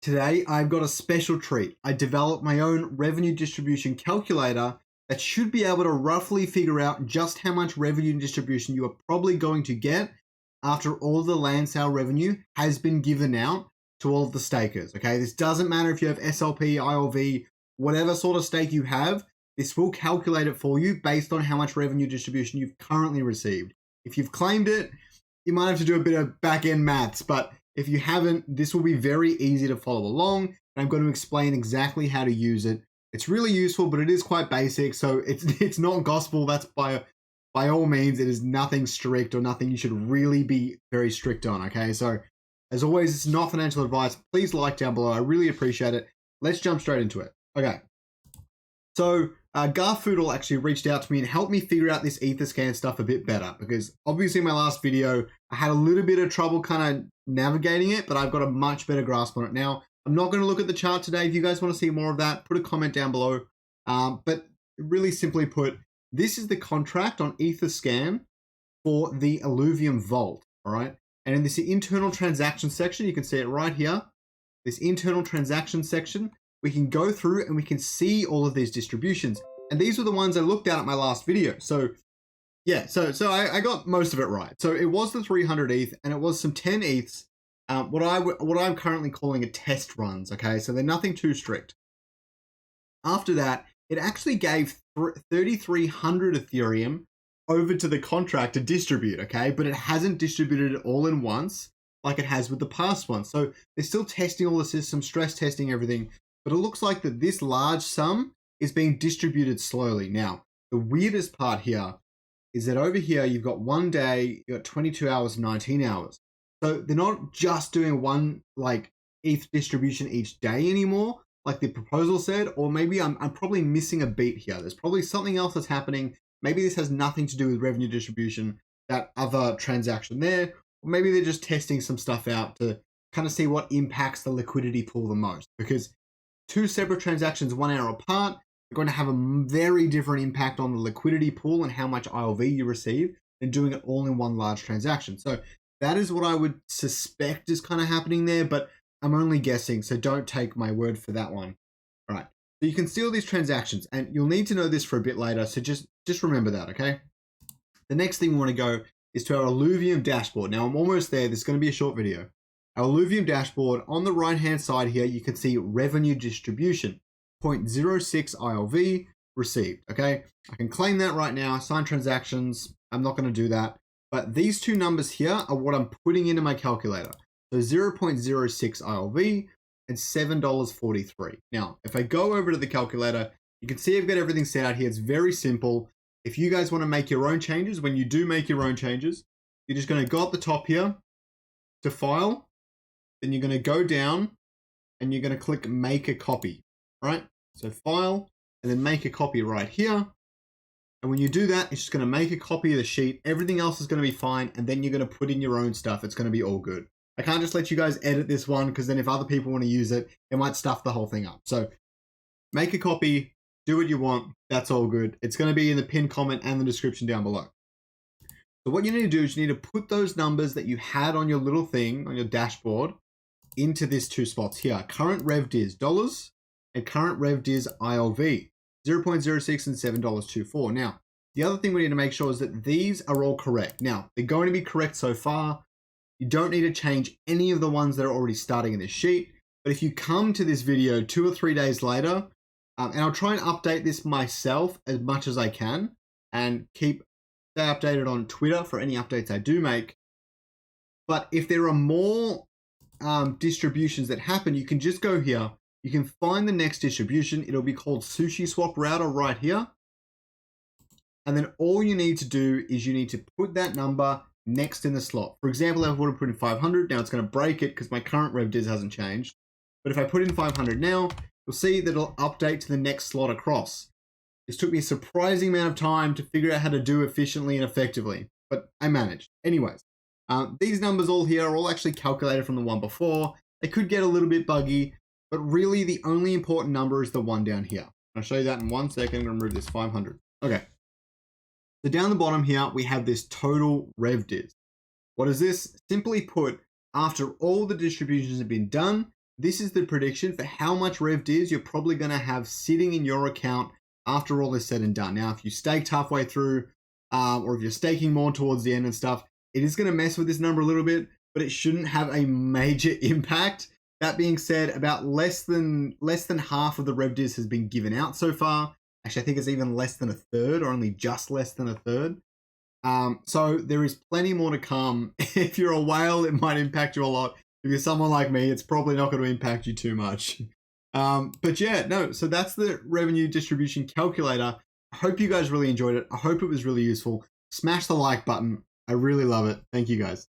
Today, I've got a special treat. I developed my own revenue distribution calculator that should be able to roughly figure out just how much revenue distribution you are probably going to get after all the land sale revenue has been given out to all of the stakers, okay? This doesn't matter if you have SLP, ILV, whatever sort of stake you have, this will calculate it for you based on how much revenue distribution you've currently received. If you've claimed it, you might have to do a bit of back-end maths, but if you haven't, this will be very easy to follow along, and I'm going to explain exactly how to use it. It's really useful, but it is quite basic, so it's not gospel. That's by all means, it is nothing strict or nothing you should really be very strict on, okay? So, as always, it's not financial advice. Please like down below. I really appreciate it. Let's jump straight into it. Okay. So, Garfoodle actually reached out to me and helped me figure out this Etherscan stuff a bit better, because obviously in my last video, I had a little bit of trouble kind of navigating it, but I've got a much better grasp on it now. I'm not going to look at the chart today. If you guys want to see more of that, put a comment down below. But really simply put, this is the contract on Etherscan for the Illuvium Vault, all right? And in this internal transaction section, you can see it right here, this internal transaction section, we can go through and we can see all of these distributions. And these were the ones I looked at my last video. So yeah, so I got most of it right. So it was the 300 ETH and it was some 10 ETHs, what I'm currently calling a test runs, okay? So they're nothing too strict. After that, it actually gave 3,300 Ethereum over to the contract to distribute, okay? But it hasn't distributed it all in once like it has with the past one. So they're still testing all the systems, stress testing everything. But it looks like that this large sum is being distributed slowly. Now, the weirdest part here is that over here, you've got 1 day, you've got 22 hours, 19 hours. So they're not just doing one like ETH distribution each day anymore, like the proposal said, or maybe I'm probably missing a beat here. There's probably something else that's happening. Maybe this has nothing to do with revenue distribution, that other transaction there, or maybe they're just testing some stuff out to kind of see what impacts the liquidity pool the most, because two separate transactions 1 hour apart are going to have a very different impact on the liquidity pool and how much ILV you receive than doing it all in one large transaction. So that is what I would suspect is kind of happening there, but I'm only guessing, so don't take my word for that one. All right, so you can see all these transactions, and you'll need to know this for a bit later, so just remember that, okay? The next thing we want to go is to our Illuvium Dashboard. Now, I'm almost there. This is going to be a short video. Our Illuvium Dashboard, on the right-hand side here, you can see revenue distribution, 0.06 ILV received, okay? I can claim that right now, sign transactions. I'm not going to do that. But these two numbers here are what I'm putting into my calculator. So 0.06 ILV and $7.43. Now, if I go over to the calculator, you can see I've got everything set out here. It's very simple. If you guys want to make your own changes, when you do make your own changes, you're just going to go up the top here to File. Then you're going to go down and you're going to click Make a Copy, right? So File and then Make a Copy right here. And when you do that, it's just going to make a copy of the sheet. Everything else is going to be fine. And then you're going to put in your own stuff. It's going to be all good. I can't just let you guys edit this one, because then if other people want to use it, it might stuff the whole thing up. So make a copy, do what you want. That's all good. It's going to be in the pinned comment and the description down below. So what you need to do is you need to put those numbers that you had on your little thing, on your dashboard, into these two spots here. Current Revdis dollars and current Revdis ILV, 0.06 and $7.24. Now, the other thing we need to make sure is that these are all correct. Now, they're going to be correct so far. You don't need to change any of the ones that are already starting in this sheet. But if you come to this video 2 or 3 days later, and I'll try and update this myself as much as I can and stay updated on Twitter for any updates I do make. But if there are more distributions that happen, you can just go here. You can find the next distribution. It'll be called Sushi Swap Router right here. And then all you need to do is you need to put that number next in the slot. For example, if I would have put in 500, now it's going to break it because my current Revdis hasn't changed. But if I put in 500 now, you'll see that it'll update to the next slot across. This took me a surprising amount of time to figure out how to do efficiently and effectively, but I managed. Anyways, these numbers all here are all actually calculated from the one before. They could get a little bit buggy, but really the only important number is the one down here. I'll show you that in 1 second. I'm going to remove this 500. Okay. So down the bottom here, we have this total Revdis. What is this? Simply put, after all the distributions have been done, this is the prediction for how much Revdis you're probably going to have sitting in your account after all is said and done. Now, if you staked halfway through, or if you're staking more towards the end and stuff, it is going to mess with this number a little bit, but it shouldn't have a major impact. That being said, about less than half of the Revdis has been given out so far. Actually, I think it's even less than a third, or only just less than a third. So there is plenty more to come. If you're a whale, it might impact you a lot. If you're someone like me, it's probably not going to impact you too much. But yeah, no, so that's the revenue distribution calculator. I hope you guys really enjoyed it. I hope it was really useful. Smash the like button. I really love it. Thank you guys.